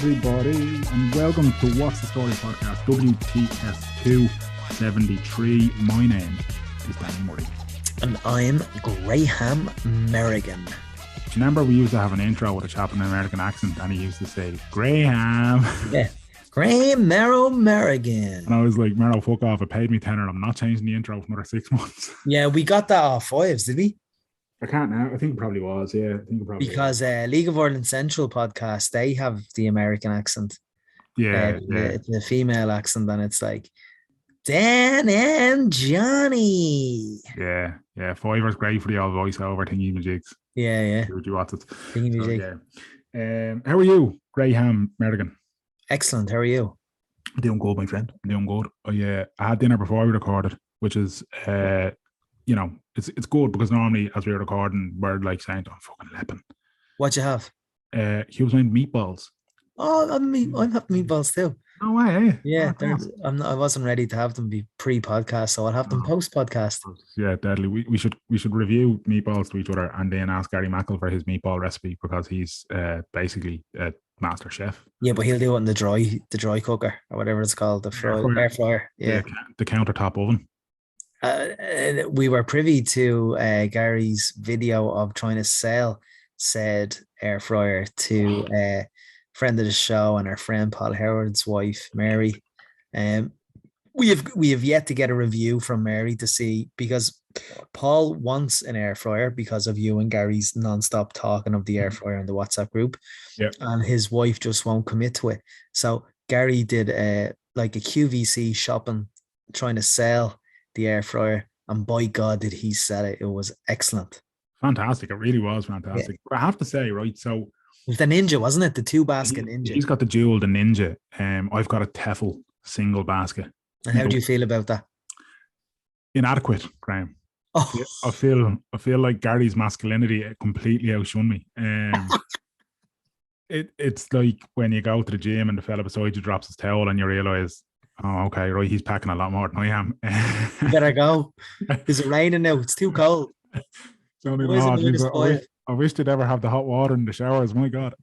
everybody, and welcome to What's the Story podcast, WTS 273. My name is Danny Murray. And I'm Graham Merrigan. Remember, we used to have an intro with a chap in an American accent, and he used to say, Graham. Yeah, Graham Mero Merrigan. And I was like, Mero, fuck off. It paid me tenner. I'm not changing the intro for another 6 months. Yeah, we got that off fives, did we? I can't now. I think it probably was. Yeah, I think it probably because League of Ireland Central podcast, they have the American accent. Yeah, the female accent, and it's like Dan and Johnny. Yeah. Fiverr's great for the old voiceover thingy majigs. Yeah. Do you want it? Thingy majig. Yeah. How are you, Graham Merrigan? Excellent. How are you? I'm doing good, my friend. I'm doing good. I had dinner before we recorded, which is it's good because normally as we're recording, we're like saying, "I'm fucking lepping." What'd you have? He was making meatballs. Oh, I'm having meatballs too. No way, eh? Yeah, I wasn't ready to have them be pre-podcast, so I'll have them post-podcast. Yeah, deadly. We should review meatballs to each other and then ask Gary Mackle for his meatball recipe because he's basically a master chef. Yeah, but he'll do it in the dry cooker or whatever it's called, the air fryer. Yeah, the countertop oven. We were privy to Gary's video of trying to sell said air fryer to a friend of the show and our friend Paul Howard's wife Mary. We have yet to get a review from Mary to see, because Paul wants an air fryer because of you and Gary's non-stop talking of the air fryer in the WhatsApp group. Yep. And his wife just won't commit to it. So Gary did a QVC shopping trying to sell the air fryer, and by God did he sell it. It was excellent. Fantastic. It really was fantastic. Yeah. But I have to say, right, so it was the Ninja, wasn't it? The 2-basket Ninja. He's got the dual, the Ninja. I've got a Tefl single basket. And how do you feel about that? Inadequate, Graham. Oh. I feel like Gary's masculinity completely outshone me. It's like when you go to the gym and the fella beside you drops his towel and you realise, oh, okay, right, he's packing a lot more than I am. You better go. Is it raining now? It's too cold. I wish they'd ever have the hot water in the showers. My God.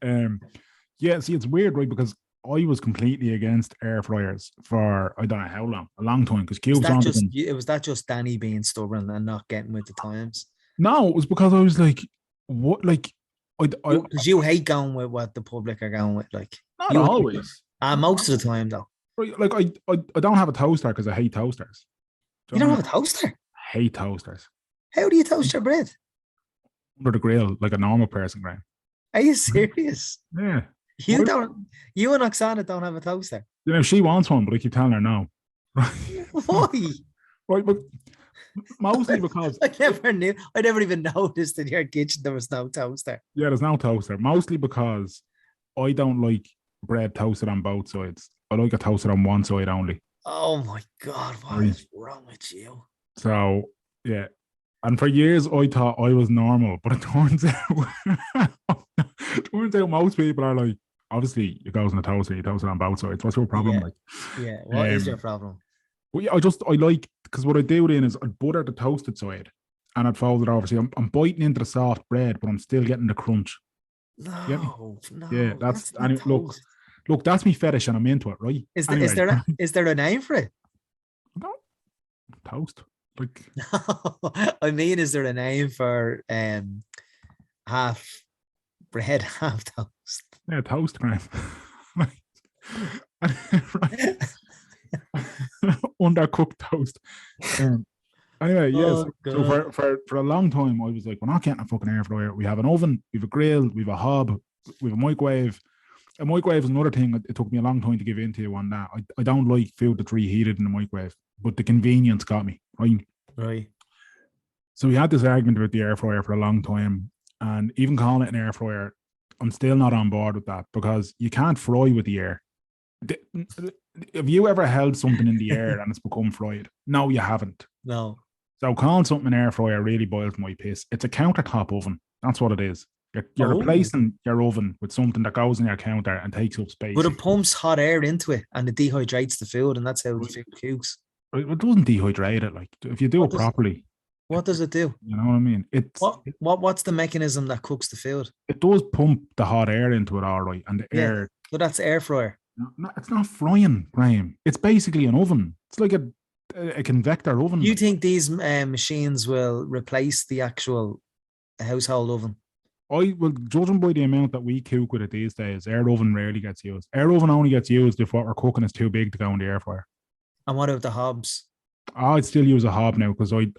Yeah, see, it's weird, right? Because I was completely against air fryers for I don't know how long, a long time. Because cubes on them. Was that just Danny being stubborn and not getting with the times? No, it was because I was like, what? Like, because you hate going with what the public are going with, like. Not always. Most of the time, though. Right, like I don't have a toaster because I hate toasters. You don't have a toaster? I hate toasters. How do you toast your bread? Under the grill, like a normal person, Graham. Are you serious? Yeah. You and Oksana don't have a toaster. You know, she wants one, but I keep telling her no. Why? Right, but mostly because I never even noticed in your kitchen there was no toaster. Yeah, there's no toaster. Mostly because I don't like bread toasted on both sides. I like it toasted on one side only. Oh my God, what is wrong with you? So, yeah. And for years, I thought I was normal, but it turns out most people are like, obviously, it goes in a toaster, you toast it on both sides. What's your problem? Yeah. Like, yeah. What is your problem? Well, yeah, I like, because what I do then is I'd butter the toasted side and I'd fold it over. See, I'm biting into the soft bread, but I'm still getting the crunch. No. Yeah, that's look, that's me fetish and I'm into it, right? Is there a name for it? No, toast. Like, no, I mean, is there a name for half bread, half toast? Yeah, toast, Graham. Undercooked toast. Anyway, yes. So for a long time, I was like, we're not getting a fucking air fryer. We have an oven, we have a grill, we have a hob, we have a microwave. A microwave is another thing. It took me a long time to give into on that. I don't like food that's reheated in the microwave, but the convenience got me, right? Right. So we had this argument about the air fryer for a long time, and even calling it an air fryer, I'm still not on board with that because you can't fry with the air. Have you ever held something in the air and it's become fried? No, you haven't. No. So calling something an air fryer really boils my piss. It's a countertop oven. That's what it is. You're replacing your oven with something that goes in your counter and takes up space. But it pumps hot air into it and it dehydrates the food, and that's how the food cooks. It doesn't dehydrate it. Like, if you do it properly, What does it do? You know what I mean? What's the mechanism that cooks the food? It does pump the hot air into it, all right, and the air. So that's air fryer. No, it's not frying, Graham. It's basically an oven. It's like a convector oven. Do you think these machines will replace the actual household oven? Judging by the amount that we cook with it these days, air oven rarely gets used. Air oven only gets used if what we're cooking is too big to go in the air fryer. And what about the hobs? I'd still use a hob now because I'm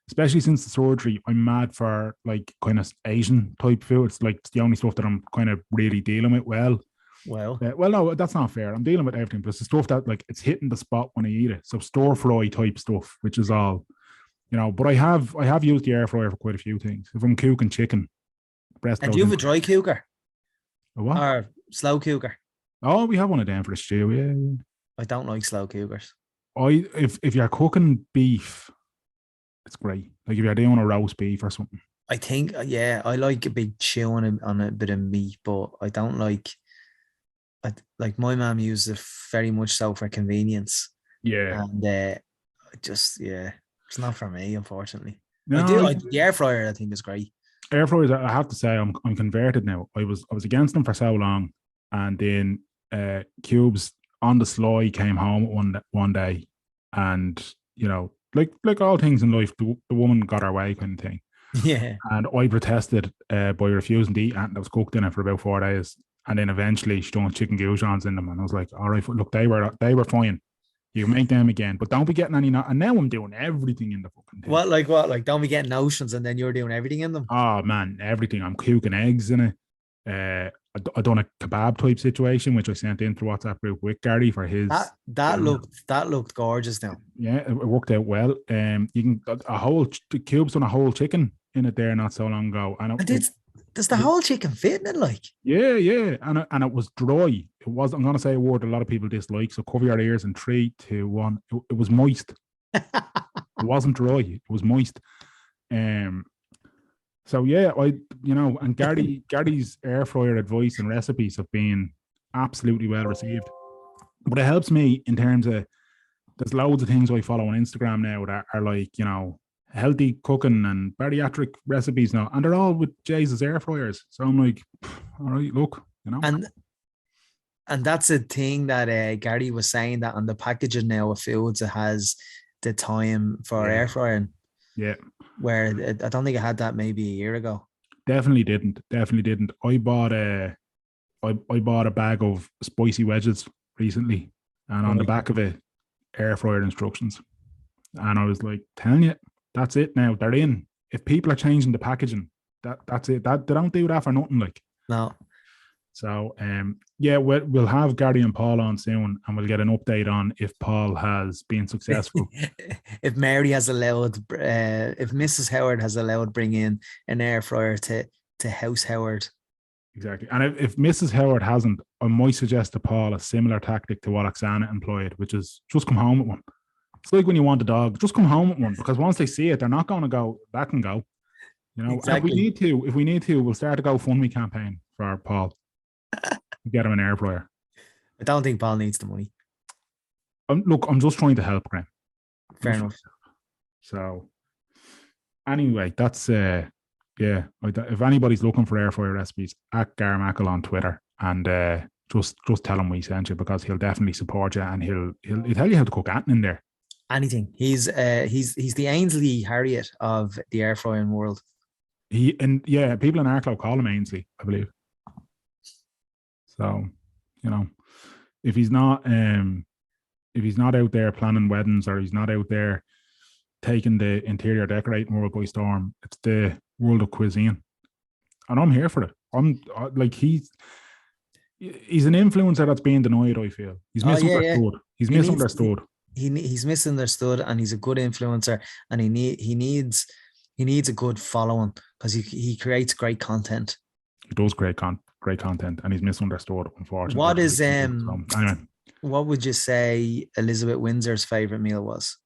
especially since the surgery, I'm mad for like kind of Asian type food. It's like it's the only stuff that I'm kind of really dealing with well. No, that's not fair. I'm dealing with everything, but it's the stuff that like it's hitting the spot when I eat it. So stir fry type stuff, which is all, But I have used the air fryer for quite a few things. If I'm cooking chicken, breast. And do you have a dry cooker? A what? Or slow cooker? Oh, we have one of them for the stew. Yeah. I don't like slow cookers. If you're cooking beef, it's great. Like if you're doing a roast beef or something. I think, I like a big chew on a bit of meat, but I don't like. Like my mom uses it very much so for convenience. Yeah. And it's not for me, unfortunately. No, the air fryer I think is great. Air fryers, I have to say, I'm converted now. I was against them for so long, and then Cubes on the sly came home one day, and like all things in life, the woman got her way kind of thing. Yeah. And I protested by refusing to eat anything that was cooked in it for about 4 days. And then eventually she done chicken goujons in them. And I was like, all right, look, they were fine. You make them again, but don't be getting any. And now I'm doing everything in the fucking thing. What? Like don't be getting oceans and then you're doing everything in them? Oh, man, everything. I'm cooking eggs in it. I done a kebab type situation, which I sent in through WhatsApp group with Gary for his. That looked gorgeous now. Yeah, it worked out well. You can the Cubes done a whole chicken in it there not so long ago. And does the whole chicken fit in it like? Yeah. And it was dry. It was, I'm going to say a word a lot of people dislike. So cover your ears in 3, 2, 1. It was moist. It wasn't dry. It was moist. So yeah, and Gary's air fryer advice and recipes have been absolutely well received. But it helps me in terms of, there's loads of things I follow on Instagram now that are like, healthy cooking and bariatric recipes now, and they're all with Jesus air fryers. So I'm like, all right, look, And that's a thing that Gary was saying, that on the packaging now of foods, it has the time for air frying. Yeah. Where I don't think I had that maybe a year ago. Definitely didn't. I bought a bag of spicy wedges recently, and on the back of it, air fryer instructions. And I was like, telling you, that's it now. They're in. If people are changing the packaging, that's it. That they don't do that for nothing. Like, no. So we'll have Gary and Paul on soon, and we'll get an update on if Paul has been successful. If Mary has allowed, if Mrs. Howard has allowed bring in an air fryer to House Howard. Exactly. And if Mrs. Howard hasn't, I might suggest to Paul a similar tactic to what Oksana employed, which is just come home with one. It's like when you want a dog, just come home with one, because once they see it, they're not going to go back and go. Exactly. If we need to, we'll start a GoFundMe campaign for Paul. Get him an air fryer. I don't think Paul needs the money. Look, I'm just trying to help, Graham. Fair enough. So, anyway, that's if anybody's looking for air fryer recipes, at Garmackle on Twitter, and just tell him we sent you, because he'll definitely support you, and he'll tell you how to cook anything in there. Anything. He's the Ainsley Harriet of the air frying world. People in Arklow call him Ainsley, I believe. So, if he's not out there planning weddings, or he's not out there taking the interior decorating world by storm, it's the world of cuisine, and I'm here for it. I'm like, he's an influencer that's being denied. I feel he's misunderstood. He's misunderstood. He's misunderstood, and he's a good influencer, and he needs a good following, because he creates great content. He does great content, and he's misunderstood, unfortunately. What is anyway, what would you say Elizabeth Windsor's favorite meal was?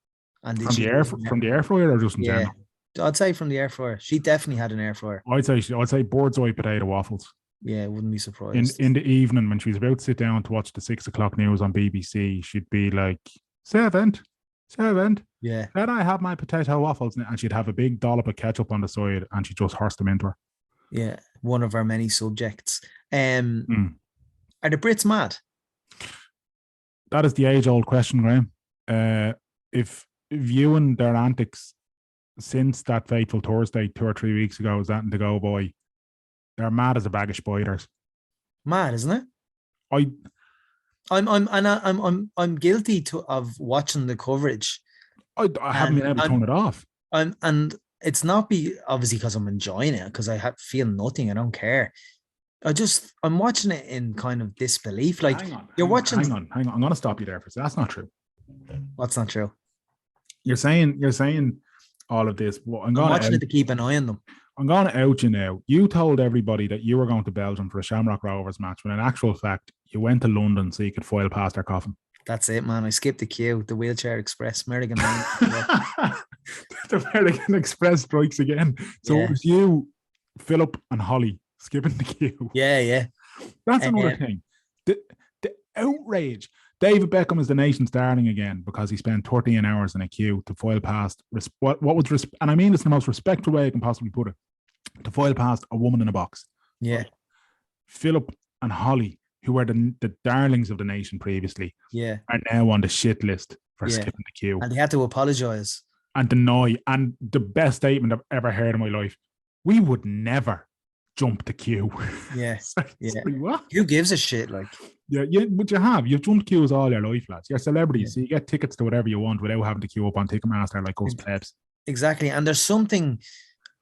And from the air fryer, or just in general? I'd say from the air fryer. She definitely had an air fryer. I'd say bird's eye potato waffles. Yeah, wouldn't be surprised. In the evening, when she was about to sit down to watch the 6 o'clock news on BBC, she'd be like, "Say event." Servant, Yeah. can I have my potato waffles? And she'd have a big dollop of ketchup on the side, and she'd just horse them into her. Yeah. One of our many subjects. Are the Brits mad? That is the age-old question, Graham. If viewing their antics since that fateful Thursday 2 or 3 weeks ago is that to go by, they're mad as a bag of spiders. Mad, isn't it? I I'm guilty of watching the coverage. I haven't been able to turn it off. And it's not obviously because I'm enjoying it, because I feel nothing. I don't care. I'm watching it in kind of disbelief. Like, hang on. I'm going to stop you there for a second. That's not true. What's not true? You're saying all of this. Well, I'm watching it to keep an eye on them. I'm going to out you now. You told everybody that you were going to Belgium for a Shamrock Rovers match, when in actual fact, you went to London so you could file past their coffin. That's it, man. I skipped the queue. The Wheelchair Express, Merrigan. The Merrigan Express strikes again. So it was you, Philip, and Holly skipping the queue. Yeah. That's another thing. The outrage. David Beckham is the nation's darling again because he spent 13 hours in a queue to file past what was and I mean this in the most respectful way I can possibly put it, to file past a woman in a box. Yeah. Philip and Holly, who were the darlings of the nation previously, are now on the shit list for skipping the queue. And they had to apologise. And deny. And the best statement I've ever heard in my life: we would never jump the queue. Yes. What? Who gives a shit? Like, but you've jumped queues all your life, lads. You're celebrities, so you get tickets to whatever you want without having to queue up on Ticketmaster like us plebs. Exactly. And there's something,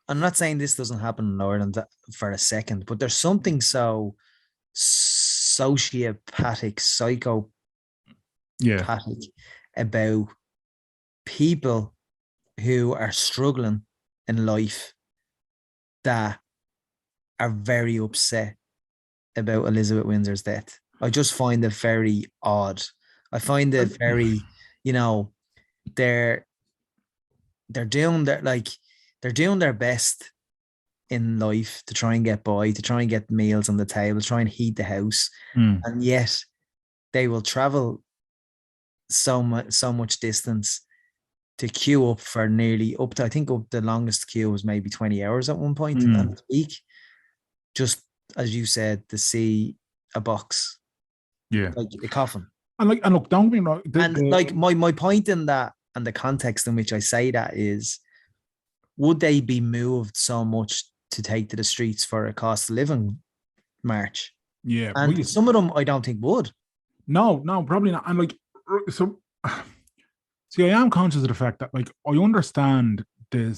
I'm not saying this doesn't happen in Ireland for a second, but there's something so sociopathic, psychopathic about people who are struggling in life that are very upset about Elizabeth Windsor's death. I just find it very odd. I find it very, they're doing their best in life to try and get by, to try and get meals on the table, try and heat the house, and yet they will travel so much distance to queue up for nearly up to, I think the longest queue was maybe 20 hours at one point in that week, just as you said, to see a box, like a coffin. And look, don't be wrong. My point in that, and the context in which I say that, is, would they be moved so much to take to the streets for a cost of living march? Yeah, and some of them I don't think would. No, probably not. And see, I am conscious of the fact that, like, I understand the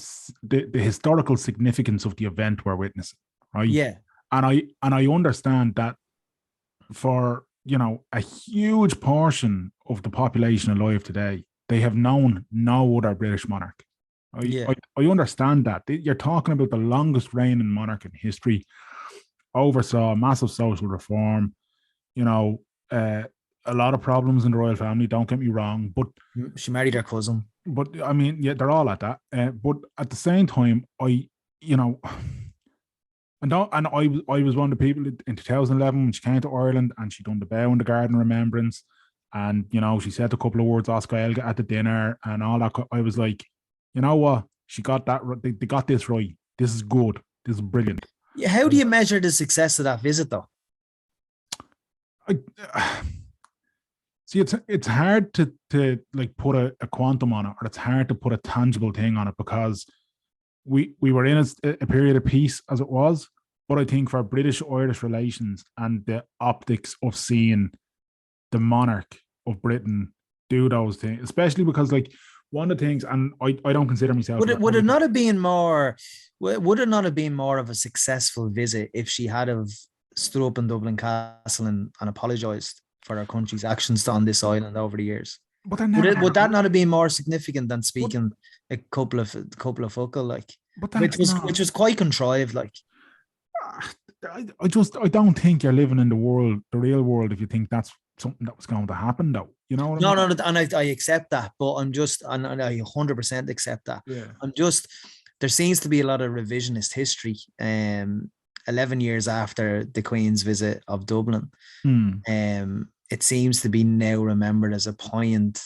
historical significance of the event we're witnessing, right? Yeah, and I understand that for a huge portion of the population alive today, they have known no other British monarch. I understand that. You're talking about the longest reigning monarch in history, oversaw massive social reform, a lot of problems in the royal family, don't get me wrong, but she married her cousin. But I mean, they're all at that. But at the same time, I was one of the people in 2011 when she came to Ireland and she done the bow in the garden remembrance, and she said a couple of words Oscar Elga at the dinner and all that. I was like, you know what? She got that. They got this right. This is good. This is brilliant. Yeah, how do you measure the success of that visit, though? See, it's hard to like put a quantum on it, or it's hard to put a tangible thing on it, because we were in a period of peace as it was. But I think for British-Irish relations and the optics of seeing the monarch of Britain do those things, especially because, like, one of the things, and I don't consider myself. Would it not have been more of a successful visit if she had have stood up in Dublin Castle and apologised for our country's actions on this island over the years? But would that not have been more significant than speaking a couple of focal, like, which was quite contrived, like? I don't think you're living in the real world, if you think that's something that was going to happen, though. You know what I mean? No, and I accept that, but I'm just, and I 100% accept that. Yeah. I'm just, there seems to be a lot of revisionist history. 11 years after the Queen's visit of Dublin, it seems to be now remembered as a poignant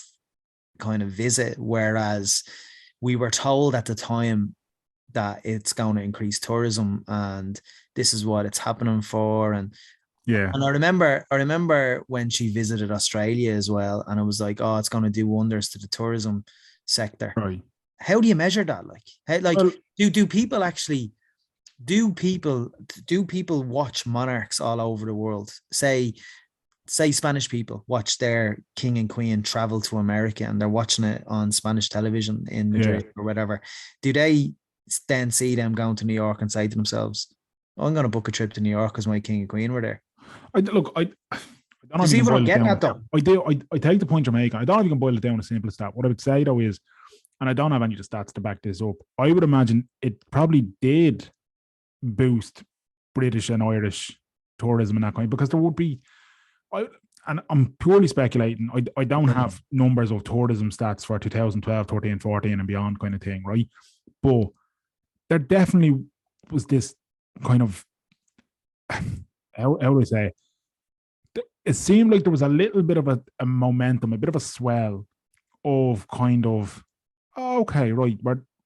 kind of visit, whereas we were told at the time that it's going to increase tourism and this is what it's happening for. And I remember when she visited Australia as well, and it was like, oh, it's going to do wonders to the tourism sector. Right. How do you measure that? Do people watch monarchs all over the world? Say Spanish people watch their king and queen travel to America and they're watching it on Spanish television in Madrid or whatever. Do they then see them going to New York and say to themselves, oh, I'm going to book a trip to New York because my king and queen were there? I don't see what I'm getting at, though. I take the point you're making. I don't know if you can boil it down as simple as that. What I would say, though, is, and I don't have any of the stats to back this up, I would imagine it probably did boost British and Irish tourism and that kind, because there would be, and I'm purely speculating, I don't have numbers of tourism stats for 2012, 13, 14 and beyond kind of thing, right? But there definitely was this kind of, how do I say, it seemed like there was a little bit of a momentum, a bit of a swell of kind of, oh, okay, right,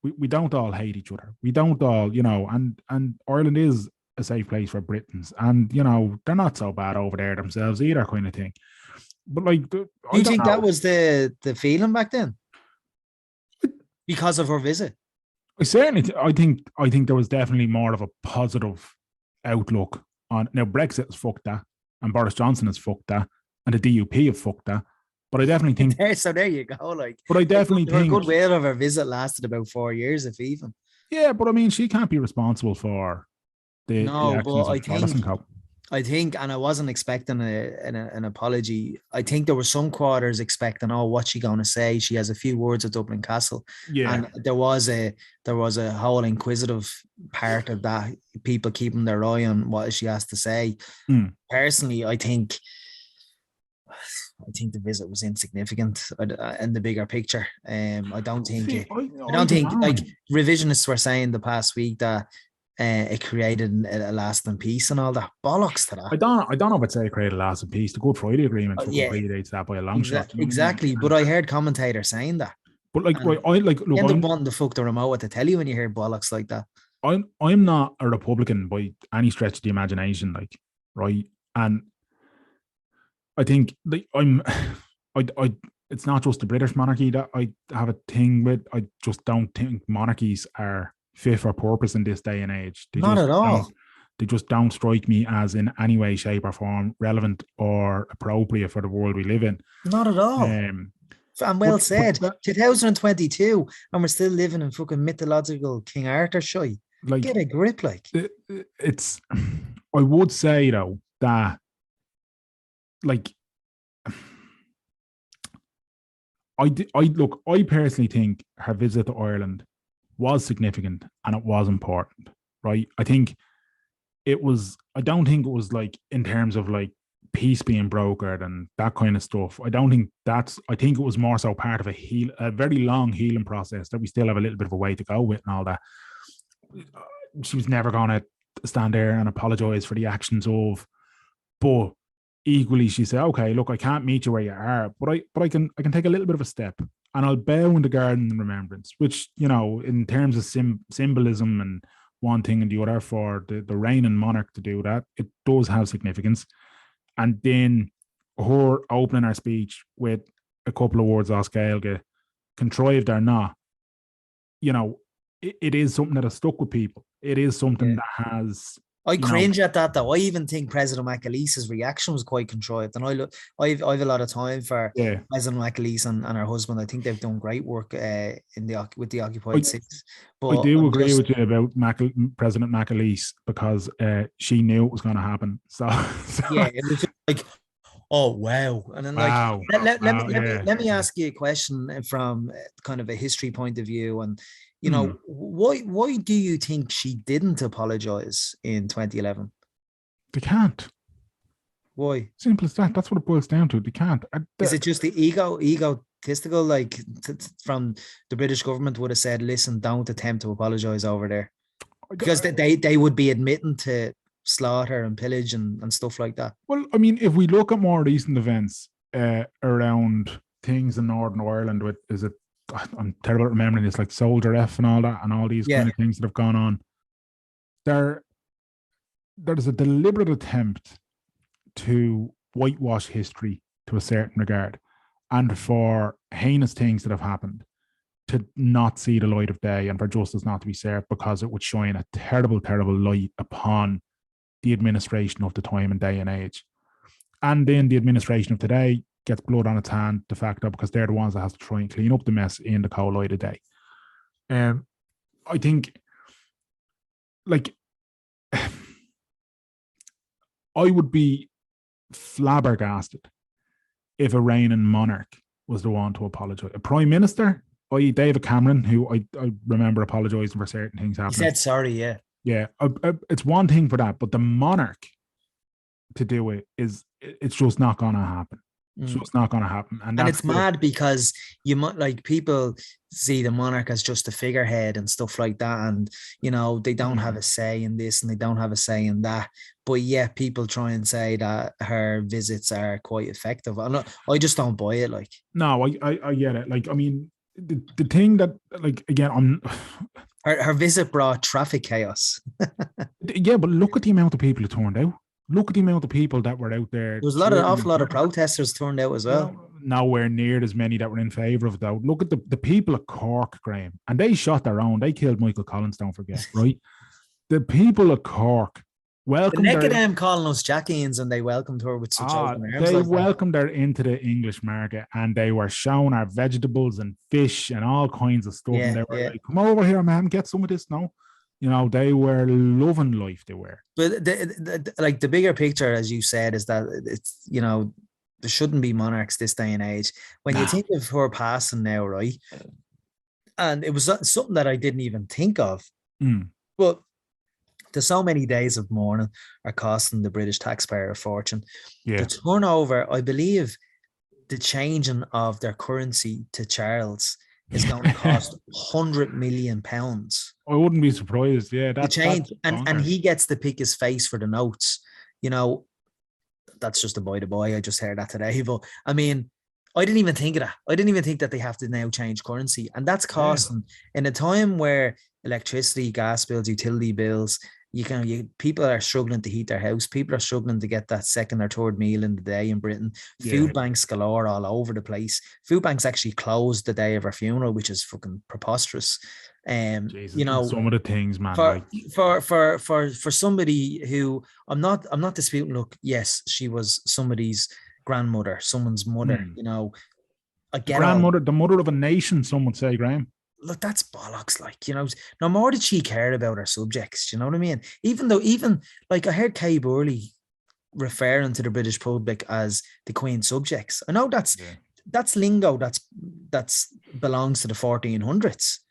we don't all hate each other. We don't all, and Ireland is a safe place for Britons, and they're not so bad over there themselves either, kind of thing. But like, do you think that was the feeling back then because of her visit? I think there was definitely more of a positive outlook on. Now Brexit has fucked that, and Boris Johnson has fucked that, and the DUP have fucked that. But I definitely think so. There you go. Like, but I definitely think her goodwill of her visit lasted about 4 years, if even. Yeah, but I mean, she can't be responsible for the actions of Charles & Co. I think, and I wasn't expecting an apology. I think there were some quarters expecting, oh, what's she going to say? She has a few words at Dublin Castle, and there was a whole inquisitive part of that. People keeping their eye on what she has to say. Personally, I think the visit was insignificant in the bigger picture. I don't think like revisionists were saying the past week that it created a lasting peace and all that bollocks to that. I don't know if I'd say it created a lasting peace. The Good Friday Agreement predates that by a long shot. Exactly, but I heard commentators saying that. But like, right, you end up wanting to fuck the remote at the telly when you hear bollocks like that. I'm not a Republican by any stretch of the imagination, like, right, and I think like it's not just the British monarchy that I have a thing with. I just don't think monarchies are fit for purpose in this day and age. Not at all. They just don't strike me as in any way, shape, or form relevant or appropriate for the world we live in. Not at all. And well said. 2022, and we're still living in fucking mythological King Arthur shite. Like, get a grip, like. It's. I would say though that, like, I personally think her visit to Ireland was significant and it was important, right? I don't think it was like in terms of like peace being brokered and that kind of stuff. I think it was more so part of a very long healing process that we still have a little bit of a way to go with and all that. She was never going to stand there and apologize for the actions of, but equally she said, okay, look, I can't meet you where you are, but I can take a little bit of a step and I'll bow in the garden in remembrance, which, in terms of symbolism and one thing and the other for the reigning monarch to do that, it does have significance. And then her opening her speech with a couple of words off Gaeilge, contrived or not, it is something that has stuck with people. It is something that has. I cringe at that though. I even think President McAleese's reaction was quite contrived, and I've a lot of time for President McAleese and her husband. I think they've done great work with the Occupied Cities. But I do agree with you about President McAleese because she knew it was going to happen. So yeah, it was just like, oh wow, and then like let me ask you a question from kind of a history point of view, and. Why do you think she didn't apologize in 2011? They can't. Why? Simple as that. That's what it boils down to. They can't. Is it just the egotistical, like from the British government would have said, listen, don't attempt to apologize over there? Because they would be admitting to slaughter and pillage and stuff like that. Well, I mean, if we look at more recent events around things in Northern Ireland with, is it, I'm terrible at remembering this, like Soldier F and all that, and all these kind of things that have gone on. There's a deliberate attempt to whitewash history to a certain regard, and for heinous things that have happened to not see the light of day, and for justice not to be served, because it would shine a terrible, terrible light upon the administration of the time and day and age. And then the administration of today gets blood on its hand de facto, because they're the ones that have to try and clean up the mess in the cold light of day. I think, like, I would be flabbergasted if a reigning monarch was the one to apologize. A prime minister, i.e. David Cameron, who I remember apologizing for certain things happening. He said sorry, yeah. Yeah, it's one thing for that, but the monarch to do it it's just not going to happen. It's just not going to happen. And it's mad because you might, like, people see the monarch as just a figurehead and stuff like that, and you know, they don't have a say in this and they don't have a say in that, but yet people try and say that her visits are quite effective. I just don't buy it. Like, no, I get it. Like, I mean, the thing that, like, again, her visit brought traffic chaos. Yeah, but look at the amount of people who turned out. Look at the amount of people that were out there. There was an awful lot of protesters turned out as well. Nowhere near as many that were in favour of it, though. Look at the people at Cork, Graham, and they shot their own. They killed Michael Collins, don't forget, right? The people at Cork welcomed the neck of them calling us Jackians, and they welcomed her with such open arms. They welcomed her into the English market, and they were showing our vegetables and fish and all kinds of stuff. Yeah, and they were like, "Come over here, man, get some of this now." You know, they were loving life. They were. But the bigger picture, as you said, is that it's, you know, there shouldn't be monarchs this day and age. When you think of her passing now, right? And it was something that I didn't even think of. But there's so many days of mourning are costing the British taxpayer a fortune. Yeah. The turnover, I believe, the changing of their currency to Charles is going to cost £100 million. I wouldn't be surprised. Yeah, that's change, and he gets to pick his face for the notes. You know, that's just a by the by. I just heard that today, but I mean, I didn't even think of that. I didn't even think that they have to now change currency, and that's costing in a time where electricity, gas bills, utility bills. People are struggling to heat their house. People are struggling to get that second or third meal in the day in Britain. Food banks galore all over the place. Food banks actually closed the day of her funeral, which is fucking preposterous. Jesus, you know, some of the things, man. For somebody who I'm not disputing. Look, yes, she was somebody's grandmother, someone's mother. You know, I get grandmother, the mother of a nation. Some would say, Graham. Look, that's bollocks. Like, you know, no more did she care about her subjects. Do you know what I mean? Even like I heard Kay Burley referring to the British public as the Queen's subjects. I know that's lingo that's belongs to the 1400s.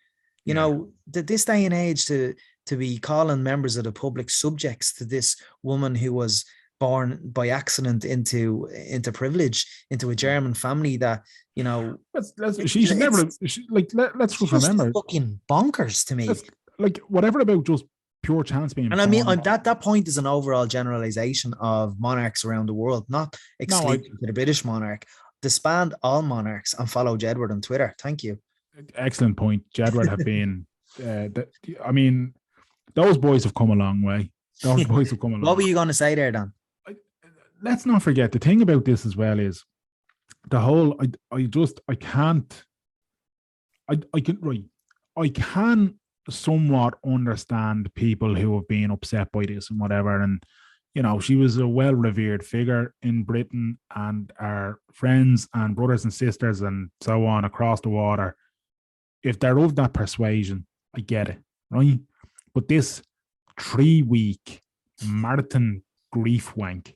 You know, this day and age to be calling members of the public subjects to this woman who was born by accident into privilege, into a German family that, you know, let's just remember, fucking bonkers to me. Like, whatever about just pure chance being. And I mean, that point is an overall generalization of monarchs around the world, not exclusive to the British monarch. Disband all monarchs and follow Jedward on Twitter. Thank you. Excellent point. Jedward have been. I mean, those boys have come a long way. Those boys have come a long way. What were you going to say there, Dan? Let's not forget the thing about this as well is the whole. I can somewhat understand people who have been upset by this and whatever. And, you know, she was a well-revered figure in Britain, and our friends and brothers and sisters and so on across the water, if they're of that persuasion, I get it, right? But this 3-week marathon grief wank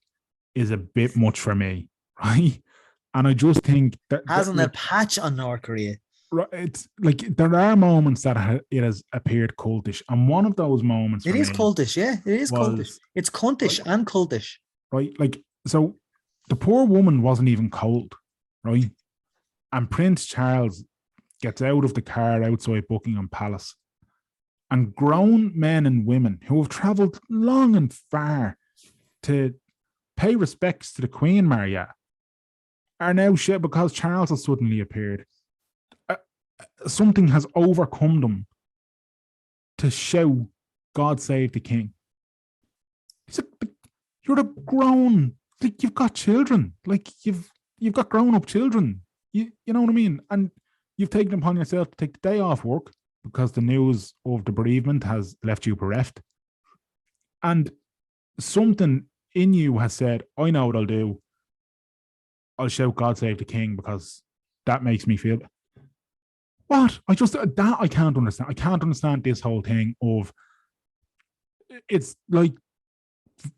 is a bit much for me, right? And I just think that hasn't a patch on North Korea. Right, it's like there are moments that it has appeared cultish, and one of those moments it is cultish. Yeah, it is cultish. It's cultish and cultish, right? Like, so the poor woman wasn't even cold, right? And Prince Charles gets out of the car outside Buckingham Palace, and grown men and women who have travelled long and far to pay respects to the Queen Maria are now shit because Charles has suddenly appeared. Something has overcome them to shout, "God save the king." It's like, you're a grown, like you've got children, like you've got grown up children. You know what I mean? And you've taken upon yourself to take the day off work because the news of the bereavement has left you bereft. And something in you has said, I know what I'll do. I'll shout "God save the king" because that makes me feel. What? I can't understand. I can't understand this whole thing of it's like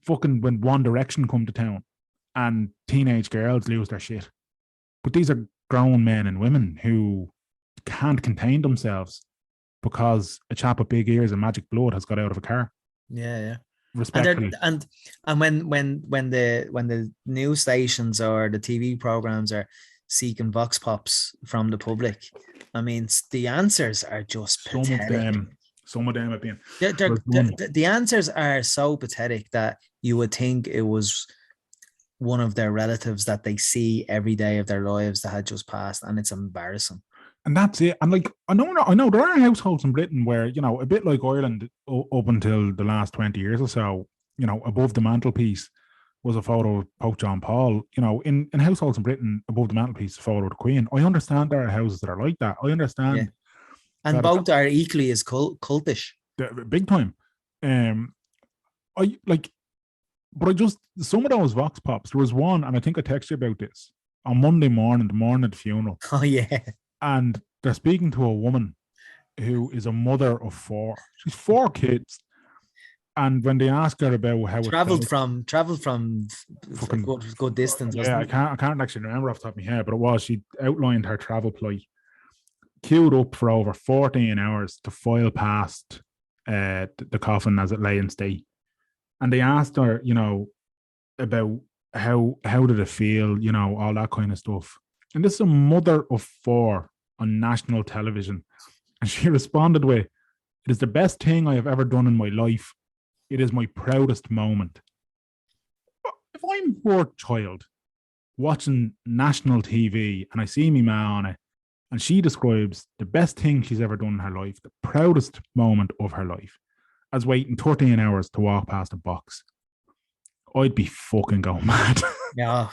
fucking when One Direction come to town and teenage girls lose their shit. But these are grown men and women who can't contain themselves because a chap with big ears and magic blood has got out of a car. Yeah. Respectfully. And when the news stations or the TV programs are seeking vox pops from the public, I mean, the answers are just pathetic. Some of them have been. The answers are so pathetic that you would think it was one of their relatives that they see every day of their lives that had just passed, and it's embarrassing. And that's it. And like, I know there are households in Britain where, you know, a bit like Ireland up until the last 20 years or so, you know, above the mantelpiece was a photo of Pope John Paul. You know, in households in Britain, above the mantelpiece, a photo of the Queen. I understand there are houses that are like that. I understand. Yeah. And both are equally as cultish. Big time. But I just, some of those vox pops, there was one, and I think I texted you about this, on Monday morning, the morning of the funeral. Oh, yeah. And they're speaking to a woman who is a mother of 4. She's 4 kids. And when they ask her about how traveled from fucking good distance. Yeah, I can't actually remember off the top of my head, but it was, she outlined her travel plight. Queued up for over 14 hours to file past the coffin as it lay in state. And they asked her, you know, about how did it feel, you know, all that kind of stuff. And this is a mother of 4 on national television. And she responded with, "It is the best thing I have ever done in my life. It is my proudest moment." If I'm a poor child watching national TV and I see me ma on it, and she describes the best thing she's ever done in her life, the proudest moment of her life, as waiting 13 hours to walk past a box, I'd be fucking going mad. Yeah.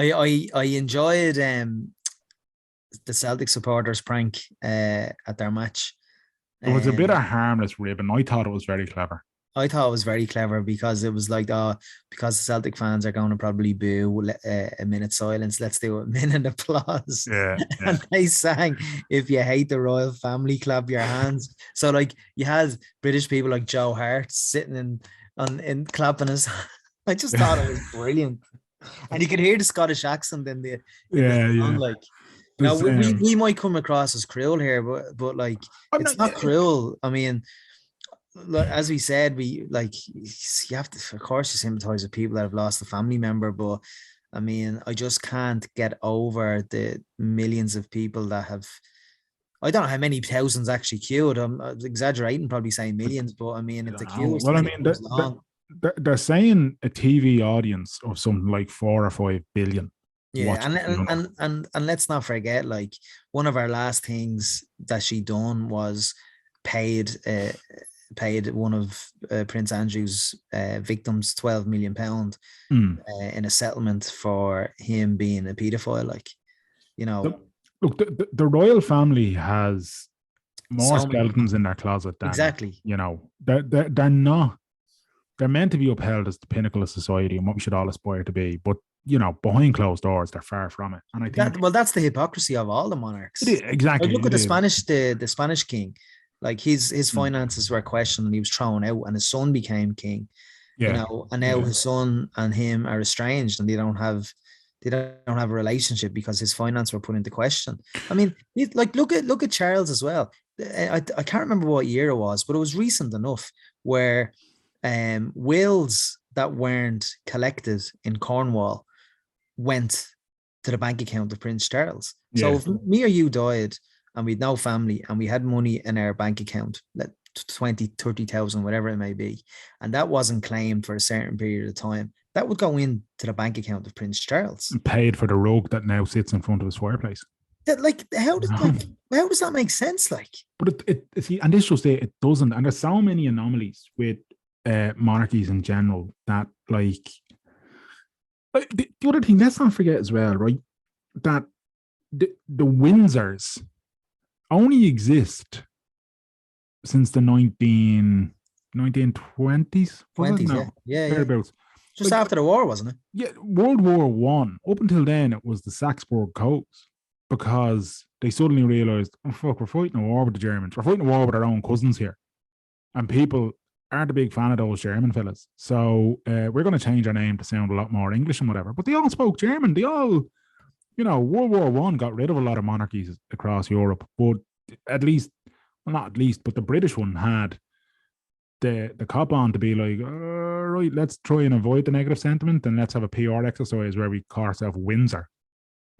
I enjoyed the Celtic supporters prank at their match. It was a bit of harmless ribbon. I thought it was very clever. I thought it was very clever because it was like, because the Celtic fans are going to probably boo a minute silence, let's do a minute applause. Yeah. And they sang, "If you hate the royal family, clap your hands." So like you had British people like Joe Hart sitting in clapping his. I just thought it was brilliant. And you could hear the Scottish accent in the song, like. Now we might come across as cruel here, but like it's not cruel. I mean, as we said, you have to, of course, you sympathize with people that have lost a family member, but I mean, I just can't get over the millions of people that have. I don't know how many thousands actually queued. I'm exaggerating, probably saying millions, but I mean, if the queue was long. They're saying a TV audience of something like 4 or 5 billion. Yeah, and let's not forget, like, one of our last things that she done was paid one of Prince Andrew's victims £12 million in a settlement for him being a paedophile. Like, you know, look, the royal family has more skeletons in their closet than, exactly. You know, they're not. They're meant to be upheld as the pinnacle of society and what we should all aspire to be, but you know, behind closed doors, they're far from it. And I think that's the hypocrisy of all the monarchs. Exactly. Like, look at the Spanish king. Like his finances were questioned and he was thrown out, and his son became king. Yeah. You know, and now his son and him are estranged, and they don't have a relationship because his finance were put into question. I mean, like look at Charles as well. I can't remember what year it was, but it was recent enough where wills that weren't collected in Cornwall went to the bank account of Prince Charles. Yeah. So if me or you died and we'd no family and we had money in our bank account, that 20, 30,000, whatever it may be, and that wasn't claimed for a certain period of time, that would go into the bank account of Prince Charles. Paid for the rug that now sits in front of his fireplace. That, like, how does that make sense? Like, but it see, and this just it doesn't. And there's so many anomalies with monarchies in general that, like the other thing, let's not forget as well, right? That the Windsors only exist since the 1920s. 20s, yeah. Just like, after the war, wasn't it? Yeah, World War One. Up until then, it was the Saxburg Codes, because they suddenly realised, oh fuck, we're fighting a war with the Germans. We're fighting a war with our own cousins here, and people aren't a big fan of those German fellas. So we're going to change our name to sound a lot more English and whatever. But they all spoke German. They all, World War One got rid of a lot of monarchies across Europe, but at least, well, not at least, but the British one had the cop on to be like, right, let's try and avoid the negative sentiment, and let's have a PR exercise where we call ourselves Windsor.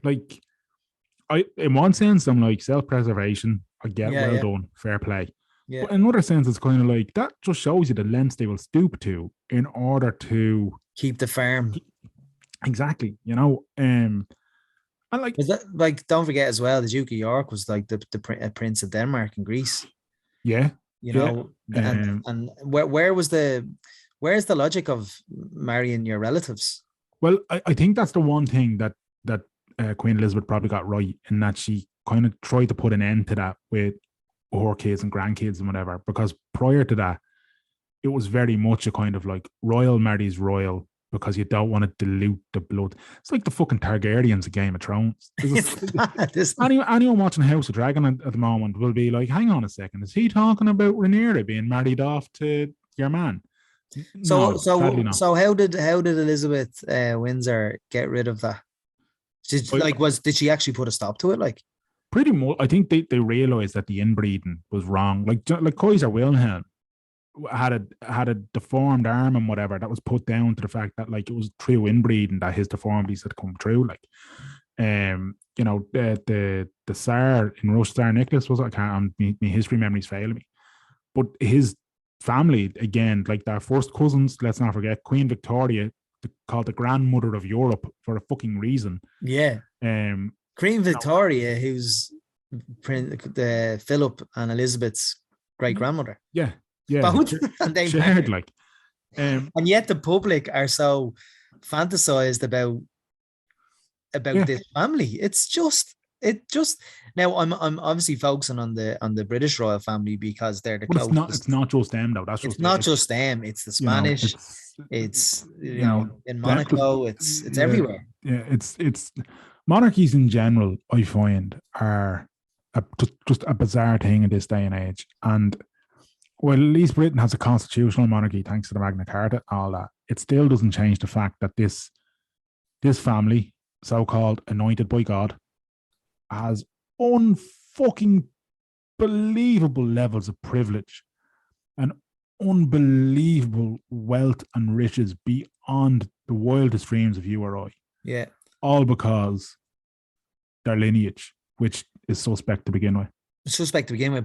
Like, in one sense, I'm like, self-preservation, I get, done, fair play. Yeah. But in another sense, it's kind of like, that just shows you the lengths they will stoop to in order to keep the farm. Exactly, and like, that, like, don't forget as well, the Duke of York was like the Prince of Denmark and Greece. Yeah. And where's the logic of marrying your relatives? Well, I think that's the one thing that Queen Elizabeth probably got right, in that she kind of tried to put an end to that with her kids and grandkids and whatever, because prior to that, it was very much a kind of like, royal marries royal, because you don't want to dilute the blood. It's like the fucking Targaryens of Game of Thrones. Anyone watching House of Dragon at the moment will be like, hang on a second, is he talking about Rhaenyra being married off to your man? So how did Elizabeth Windsor get rid of that? Did she actually put a stop to it? Like, pretty much, I think they realized that the inbreeding was wrong. Like Kaiser Wilhelm had a deformed arm and whatever, that was put down to the fact that, like, it was through inbreeding that his deformities had come true. Like, the Tsar in Russia, Tsar Nicholas, was, I can't, my history memory's failing me, but his family, again, like their first cousins, let's not forget, Queen Victoria, called the grandmother of Europe for a fucking reason. Yeah. Queen Victoria, who's Philip and Elizabeth's great grandmother. Yeah. Both, and they shared, like, and yet the public are so fantasized about this family. It's just now I'm obviously focusing on the British royal family because they're the closest. It's not just them though. That's just not just them. It's the Spanish. It's in Monaco. It's everywhere. Yeah, it's monarchies in general, I find, are just a bizarre thing in this day and age. And well, at least Britain has a constitutional monarchy thanks to the Magna Carta, all that. It still doesn't change the fact that this family, so-called anointed by God, has unfucking believable levels of privilege and unbelievable wealth and riches beyond the wildest dreams of you or I. Yeah. All because their lineage, which is suspect to begin with.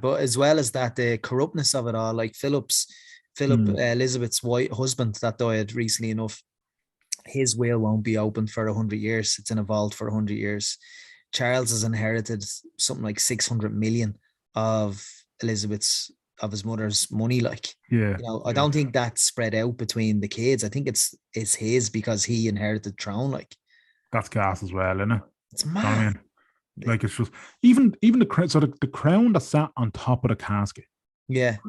But as well as that, the corruptness of it all, like Philip, Elizabeth's husband that died recently enough, his will won't be opened for 100 years. It's in a vault for 100 years. Charles has inherited something like 600 million of his mother's money. Like, I don't think that's spread out between the kids. I think it's his because he inherited the throne. Like, that's gas as well, isn't it? It's mad. You know what I mean? Like, it's just even the crown. So the crown that sat on top of the casket, right,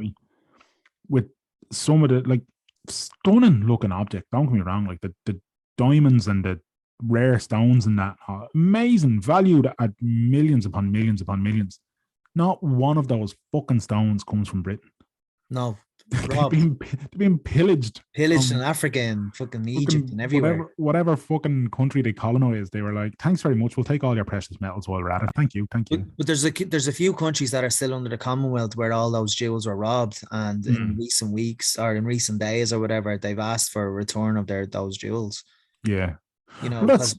with some of the, like, stunning looking object. Don't get me wrong, like the diamonds and the rare stones and that, amazing, valued at millions upon millions upon millions. Not one of those fucking stones comes from Britain. No, they're being pillaged in Africa and fucking Egypt and everywhere. Whatever fucking country they colonized, they were like, thanks very much, we'll take all your precious metals while we're at it. Thank you. But there's a few countries that are still under the Commonwealth where all those jewels were robbed, and in recent weeks or in recent days or whatever, they've asked for a return of those jewels. Yeah. Well, that's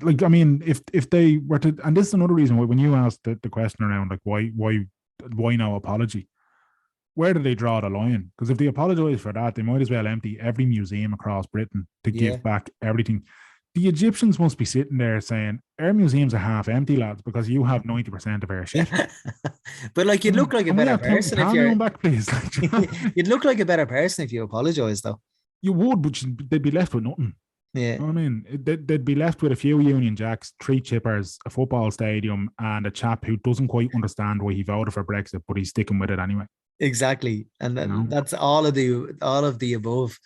like, I mean, if they were to, and this is another reason why, when you asked the question around, like, why no apology, where do they draw the line? Because if they apologize for that, they might as well empty every museum across Britain to Yeah. give back everything. The Egyptians must be sitting there saying, our museums are half empty, lads, because you have 90% of our shit. But like, you'd look like a Can we better have person if Tony you're. back, please? You'd look like a better person if you apologize, though. You would, but they'd be left with nothing. Yeah. You know what I mean? They'd be left with a few Union Jacks, 3 chippers, a football stadium, and a chap who doesn't quite understand why he voted for Brexit, but he's sticking with it anyway. Exactly, and that's all of the above.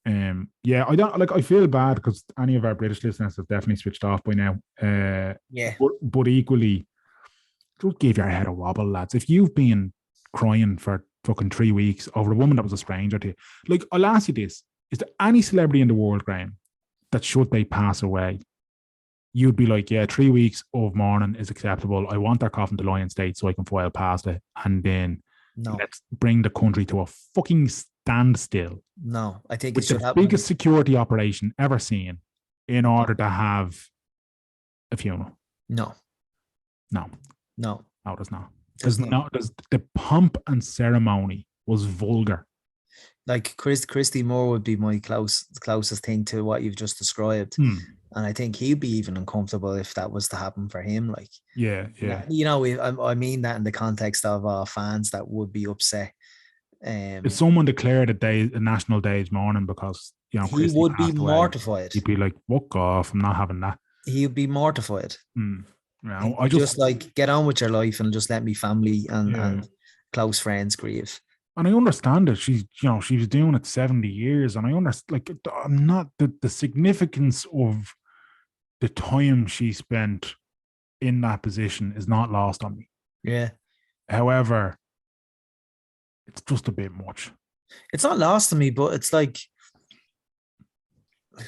Yeah, I don't like. I feel bad because any of our British listeners have definitely switched off by now. Yeah, but equally, just give your head a wobble, lads. If you've been crying for fucking 3 weeks over a woman that was a stranger to you, like, I'll ask you this: is there any celebrity in the world, Graham, that should they pass away, you'd be like, yeah, 3 weeks of mourning is acceptable. I want their coffin to lie in state so I can file past it, and then let's bring the country to a fucking standstill. No, I think with it should the happen. biggest security operation ever seen in order to have a funeral. No, there's not. There's the pomp and ceremony was vulgar. Like Christy Moore would be my closest thing to what you've just described. And I think he'd be even uncomfortable if that was to happen for him. Like, yeah. You know, I mean that in the context of fans that would be upset. If someone declared a national day's mourning because, you know, he Christy would be passed away, mortified. He'd be like, "Fuck off! I'm not having that." He'd be mortified. No, I just like, get on with your life and just let me family and close friends grieve. And I understand it. She was doing it 70 years, and I understand. Like, I'm not the significance of the time she spent in that position is not lost on me. Yeah. However, it's just a bit much. It's not lost on me, but it's like, of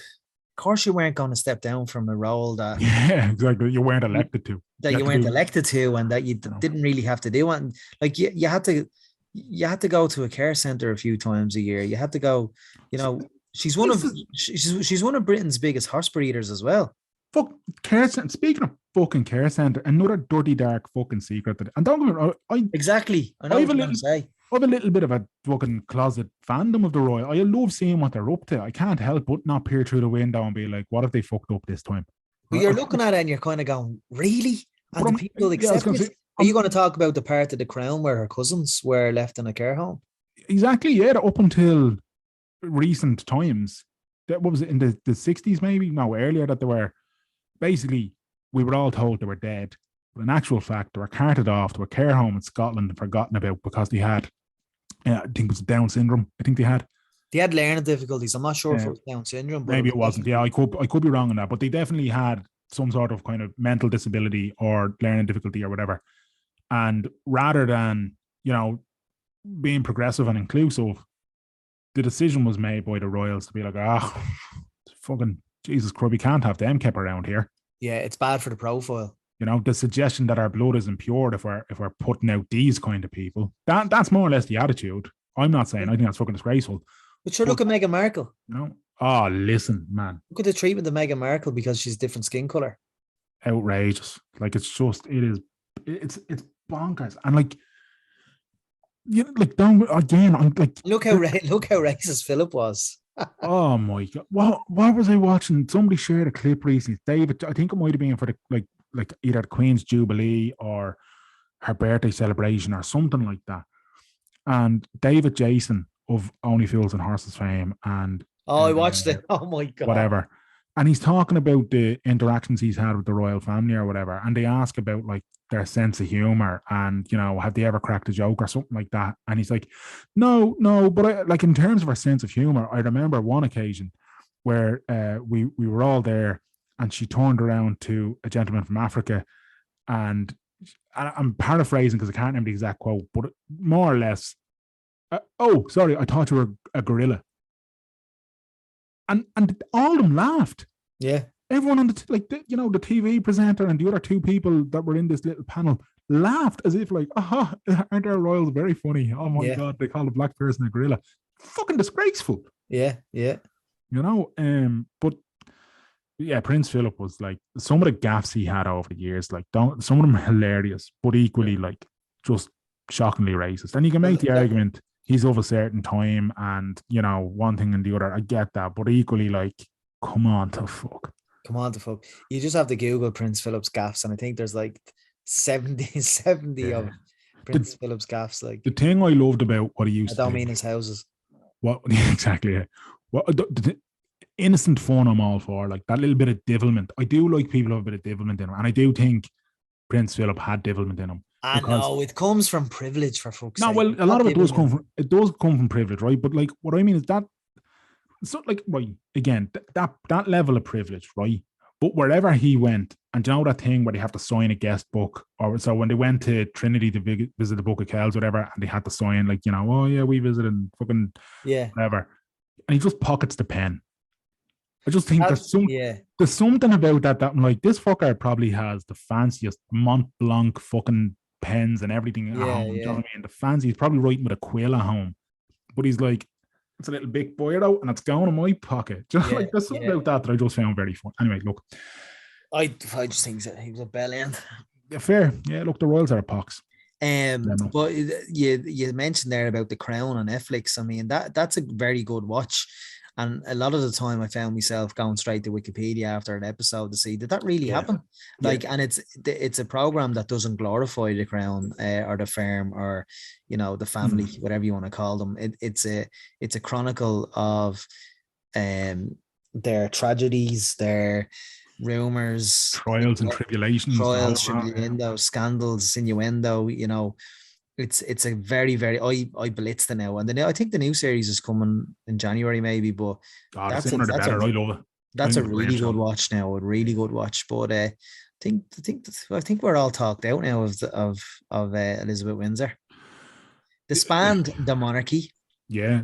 course you weren't going to step down from a role that... Yeah, exactly. You weren't elected to. That you weren't elected to, and that you didn't really have to do it. And like, you had to go to a care center a few times a year. You had to go, you know, she's one of Britain's biggest horse breeders as well. Fuck care center. Speaking of fucking care center, another dirty dark fucking secret. And don't get me wrong, exactly. I know what you're going to say. I have a little bit of a fucking closet fandom of the Royal. I love seeing what they're up to. I can't help but not peer through the window and be like, what if they fucked up this time? But you're looking at it and you're kind of going, really? And the people accept it? Are you going to talk about the part of the Crown where her cousins were left in a care home? Exactly, yeah. Up until recent times, what was it, in the 60s maybe? No, earlier, that they were, basically, we were all told they were dead. But in actual fact, they were carted off to a care home in Scotland and forgotten about because they had, I think it was Down syndrome. I think they had learning difficulties. I'm not sure if it was Down syndrome. But maybe it wasn't. Yeah, I could be wrong on that. But they definitely had some sort of kind of mental disability or learning difficulty or whatever. And rather than, you know, being progressive and inclusive, the decision was made by the royals to be like, fucking Jesus Christ, we can't have them kept around here. Yeah, it's bad for the profile. You know, the suggestion that our blood is impure if we're putting out these kind of people. That's more or less the attitude. I'm not saying I think that's fucking disgraceful. But sure, look at Meghan Markle. You know? Oh, listen, man. Look at the treatment of Meghan Markle because she's different skin color. Outrageous. Like, it's bonkers. And like, you know, like, don't again. I'm like, look how racist Philip was. Oh my God! What was I watching? Somebody shared a clip recently. David, I think it might have been for the like either the Queen's Jubilee or her birthday celebration or something like that. And David Jason of Only Fools and Horses fame, and I watched it. Oh my God! Whatever. And he's talking about the interactions he's had with the royal family or whatever. And they ask about like their sense of humor and, you know, have they ever cracked a joke or something like that? And he's like, no, but like in terms of our sense of humor, I remember one occasion where we were all there and she turned around to a gentleman from Africa, and I'm paraphrasing because I can't remember the exact quote, but more or less, oh, sorry, I thought you were a gorilla. And all of them laughed. Yeah. Everyone on the TV presenter and the other two people that were in this little panel laughed as if like, aren't our royals very funny? Oh my God, they call a black person a gorilla. Fucking disgraceful. Yeah. You know, but yeah, Prince Philip was like, some of the gaffes he had over the years, like some of them hilarious, but equally like just shockingly racist. And you can make the argument he's of a certain time and, you know, one thing and the other. I get that. But equally, like, come on to fuck. Come on to fuck. You just have to Google Prince Philip's gaffes, and I think there's like 70 of Prince Philip's gaffes. Like, the thing I loved about what he used I to do. don't mean his houses. What exactly? Yeah. What the innocent fun I'm all for, like that little bit of devilment. I do like people who have a bit of devilment in them, and I do think Prince Philip had devilment in him. I know it comes from privilege, for fuck's sake. No, well, a lot of it does come from privilege, right? But like, what I mean is that it's not like, right, again, that level of privilege, right? But wherever he went, and you know that thing where they have to sign a guest book, or so when they went to Trinity to visit the Book of Kells, whatever, and they had to sign, like, you know, oh yeah, we visited fucking whatever, and he just pockets the pen. I just think there's something about that I'm like, this fucker probably has the fanciest Mont Blanc fucking pens and everything at home. You know what I mean? The fancy, he's probably writing with a quill at home, but he's like, it's a little big boy out and it's going in my pocket. Do you know, like, there's something about that I just found very fun. Anyway, look, I just think that he was a bell end. Yeah, fair. Yeah, look, the Royals are a pox. But you mentioned there about The Crown on Netflix. I mean, that's a very good watch. And a lot of the time I found myself going straight to Wikipedia after an episode to see, did that really happen? Like, and it's a program that doesn't glorify the Crown or the firm or, you know, the family, whatever you want to call them. It's a chronicle of their tragedies, their rumors, trials and tribulations, scandals, innuendo, you know. It's a very, very I blitzed it now, and I think the new series is coming in January maybe, but that's a really good watch now, a really good watch. But I think we're all talked out now of Elizabeth Windsor. Disband the monarchy. Yeah,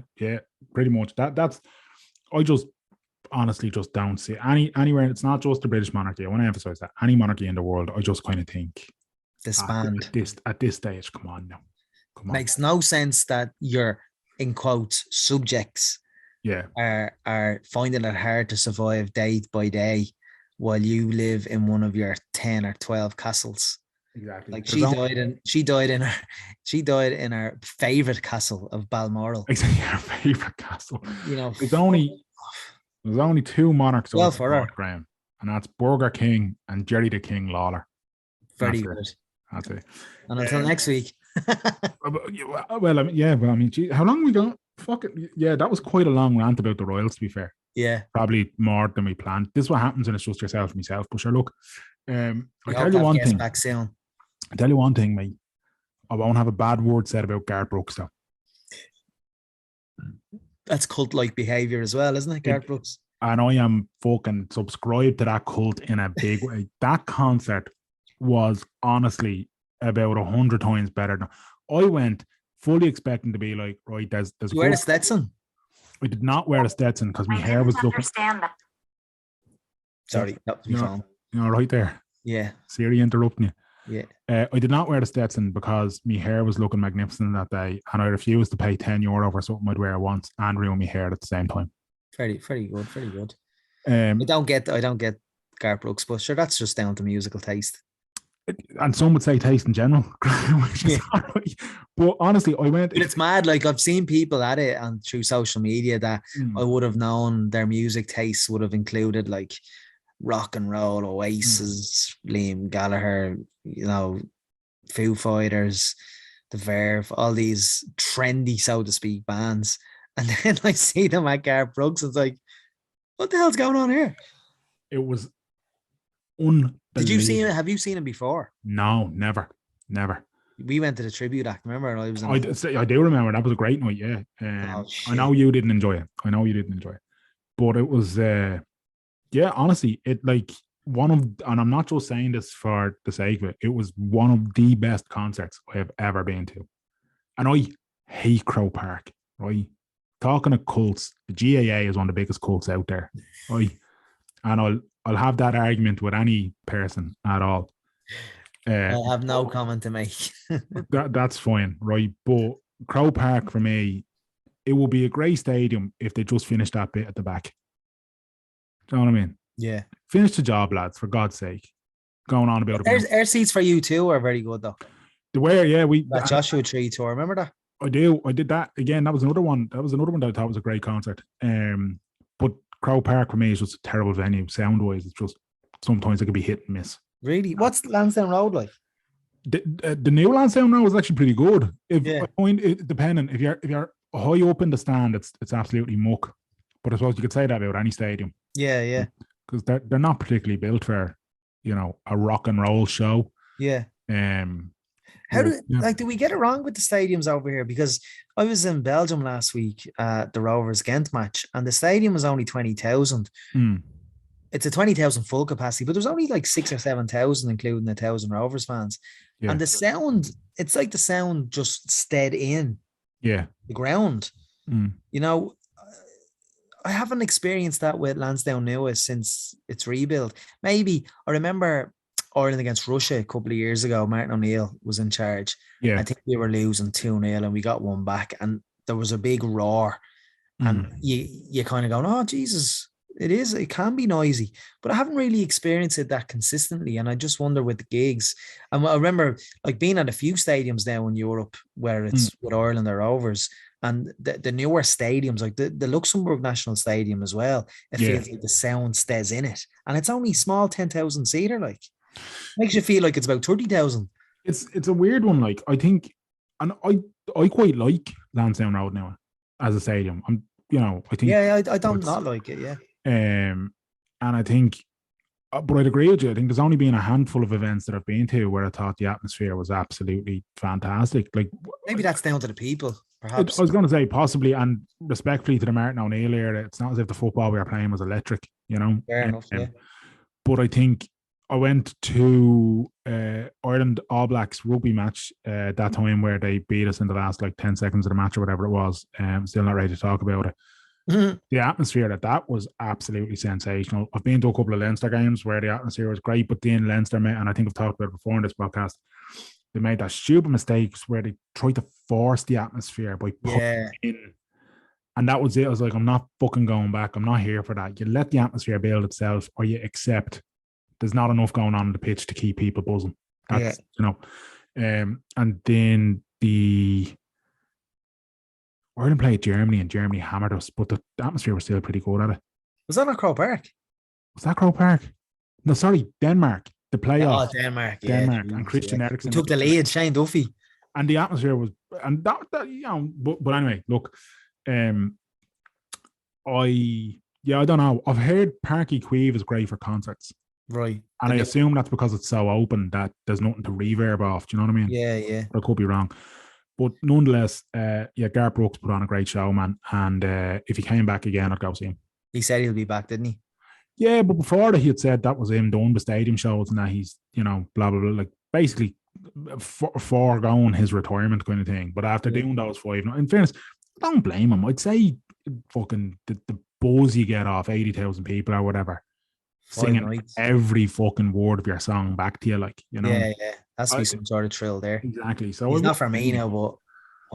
pretty much. That's I just honestly just don't see anywhere. It's not just the British monarchy. I want to emphasize that any monarchy in the world, I just kind of think disband at this stage. Come on now. Makes no sense that your, in quotes, subjects are finding it hard to survive day by day while you live in one of your 10 or 12 castles. Exactly. Like she died in her favorite castle of Balmoral. Exactly, her favorite castle. You know, there's only two monarchs for her, Graham, and that's Burger King and Jerry the King Lawler. Very good. That's it. And until next week. Well, I mean, gee, how long we got? Fuck it. Yeah, that was quite a long rant about the Royals, to be fair. Yeah. Probably more than we planned. This is what happens when it's just yourself and myself. But sure, look, I'll tell you one thing. Back soon. I'll tell you one thing, mate. I won't have a bad word said about Garth Brooks, though. That's cult-like behavior as well, isn't it, Garth Brooks? And I am fucking subscribed to that cult in a big way. That concert was honestly about 100 times better. I went fully expecting to be like, right, there's you wear a Stetson? I did not wear a Stetson because my hair was looking. Sorry, that was my phone. You're right there. Yeah. Siri interrupting you. Yeah. I did not wear the Stetson because my hair was looking magnificent that day, and I refused to pay €10 for something I'd wear once and ruin my hair at the same time. Very good. Very good. I don't get Garth Brooks, but sure, that's just down to musical taste. And some would say taste in general, which is right. But honestly, I went. But it's mad. Like, I've seen people at it and through social media that I would have known their music tastes would have included like rock and roll, Oasis, Liam Gallagher, you know, Foo Fighters, The Verve, all these trendy, so to speak, bands. And then I see them at Garth Brooks. It's like, what the hell's going on here? It was unbelievable. Did you see him? Have you seen him before? No, never. We went to the tribute act. Remember? I do remember. That was a great night. Yeah. I know you didn't enjoy it. But it was, honestly, it like one of, and I'm not just saying this for the sake of it, it was one of the best concerts I have ever been to. And I hate Croke Park, right? Talking of cults, the GAA is one of the biggest cults out there, right? And I'll have that argument with any person at all. I have no comment to make. That's fine, right? But Croke Park, for me, it will be a great stadium if they just finish that bit at the back. Do you know what I mean? Yeah. Finish the job, lads, for God's sake. Going on about it. Air seats for you too are very good, though. The way, yeah, that Joshua Tree tour. Remember that? I do. I did that again. That was another one. That I thought was a great concert. But Croke Park for me is just a terrible venue, sound wise. It's just sometimes it can be hit and miss. Really? What's Lansdowne Road like? The new Lansdowne Road was actually pretty good. I find it depending if you're high up in the stand, it's absolutely muck. But I suppose you could say that about any stadium. Yeah. Because they're not particularly built for, a rock and roll show. Yeah. Do we get it wrong with the stadiums over here? Because I was in Belgium last week at the Rovers Ghent match, and the stadium was only 20,000. It's a 20,000 full capacity, but there's only like 6,000 or 7,000, including 1,000 Rovers fans. Yeah. And the sound, it's like the sound just stayed in the ground. I haven't experienced that with Lansdowne Newa since its rebuild. Maybe I remember Ireland against Russia a couple of years ago. Martin O'Neill was in charge. Yeah. I think we were losing 2-0 and we got one back, and there was a big roar. And you kind of go, oh, Jesus, it can be noisy. But I haven't really experienced it that consistently. And I just wonder with the gigs. And I remember like being at a few stadiums now in Europe where it's with Ireland or Rovers. And the newer stadiums, like the Luxembourg National Stadium as well, it feels like the sound stays in it. And it's only small 10,000 seater, like. Makes you feel like it's about 30,000. It's a weird one, like, I think, and I quite like Lansdowne Road now as a stadium. I think. Yeah, I don't not like it, yeah. And I think, but I'd agree with you. I think there's only been a handful of events that I've been to where I thought the atmosphere was absolutely fantastic. Like, maybe that's down to the people. Perhaps. I was going to say possibly, and respectfully to the Martin O'Neill era, it's not as if the football we were playing was electric, Fair enough, yeah. But I think I went to Ireland All Blacks rugby match that time where they beat us in the last like 10 seconds of the match or whatever it was. Still not ready to talk about it. The atmosphere that was absolutely sensational. I've been to a couple of Leinster games where the atmosphere was great, but then Leinster, and I think I've talked about it before in this podcast, they made that stupid mistakes where they tried to force the atmosphere by putting in. And that was it. I was like, I'm not fucking going back. I'm not here for that. You let the atmosphere build itself, or you accept there's not enough going on the pitch to keep people buzzing. That's, and then the Ireland played Germany and Germany hammered us, but the atmosphere was still pretty good at it. Was that not Croke Park? Was that Croke Park? No, sorry, Denmark. The playoff. Oh, Denmark. And Christian Eriksen. We took the lead, Shane Duffy. And the atmosphere was, and that but anyway, look, I don't know. I've heard Park Equive is great for concerts. Right. And I assume that's because it's so open that there's nothing to reverb off. Do you know what I mean? Yeah. I could be wrong. But nonetheless, Garth Brooks put on a great show, man. And if he came back again, I'd go see him. He said he'll be back, didn't he? Yeah, but before that, he had said that was him done with stadium shows and that he's, blah, blah, blah, like basically foregoing his retirement kind of thing. But after doing those 5, in fairness, I don't blame him. I'd say fucking the buzz you get off 80,000 people or whatever, singing every fucking word of your song back to you, like, Yeah. Has to be some sort of thrill there. Exactly. So it's not for me now, but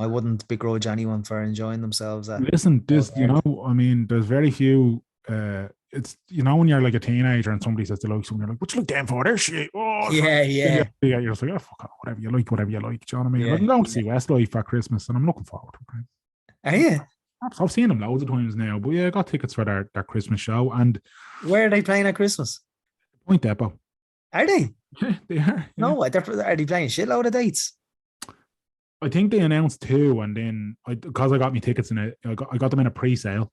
I wouldn't begrudge anyone for enjoying themselves. Listen, there's very few. It's when you're like a teenager and somebody says they like something, you're like, what you like them for? Their shit. Oh, yeah. You're just like, oh, fuck off, whatever you like. Do you know what I mean? I'm going to see Westlife for Christmas, and I'm looking forward to it. Are you? I've seen them loads of times now, but I got tickets for their Christmas show. And where are they playing at Christmas? Point Depot. Are they? Yeah, they are. Yeah. No, are they playing shitload of dates? I think they announced 2, and then because I got me tickets in it, I got them in a pre-sale.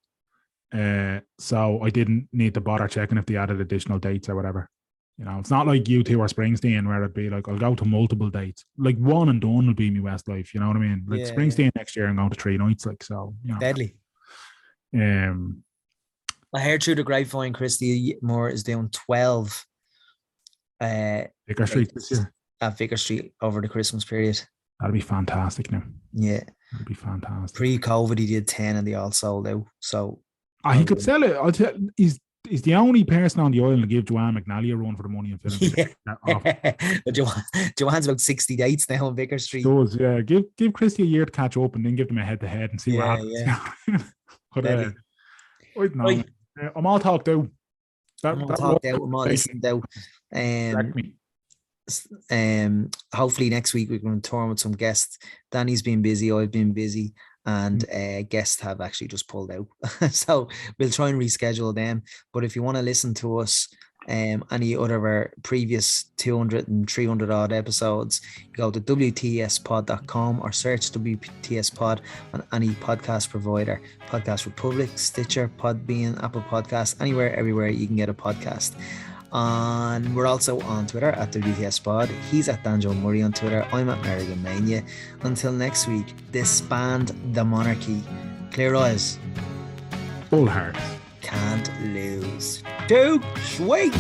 So I didn't need to bother checking if they added additional dates or whatever. It's not like U2 or Springsteen where it'd be like, I'll go to multiple dates. Like one and done will be me Westlife, you know what I mean? Like Springsteen next year, I'm going to 3 nights, like, so, Deadly. I heard through the grapevine Christy Moore is doing 12 Vicar Street this year. At Vicar Street over the Christmas period. That'd be fantastic now. Yeah. That'd be fantastic. Pre-COVID, he did 10 and they all sold out. So he could sell it. I'll tell he's the only person on the island to give Joanne McNally a run for the money and film. Yeah. But Joanne's about 60 dates now on Vicar Street. Does, yeah. Give Christy a year to catch up and then give them a head-to-head and see what happens. Yeah. But, right. I'm all talked out. I'm all talked out. I'm all listened out. Hopefully next week we're going to tour with some guests. Danny's been busy, I've been busy, and guests have actually just pulled out. So we'll try and reschedule them. But if you want to listen to us, any other of our previous 200 and 300 odd episodes, go to WTSpod.com or search WTS Pod on any podcast provider, Podcast Republic, Stitcher, Podbean, Apple Podcasts, anywhere, everywhere you can get a podcast. And we're also on Twitter at WTS Pod. He's at Danjo Murray on Twitter. I'm at Merrigan Mania. Until next week, disband the monarchy. Clear eyes. Full hearts. Can't lose. Too sweet.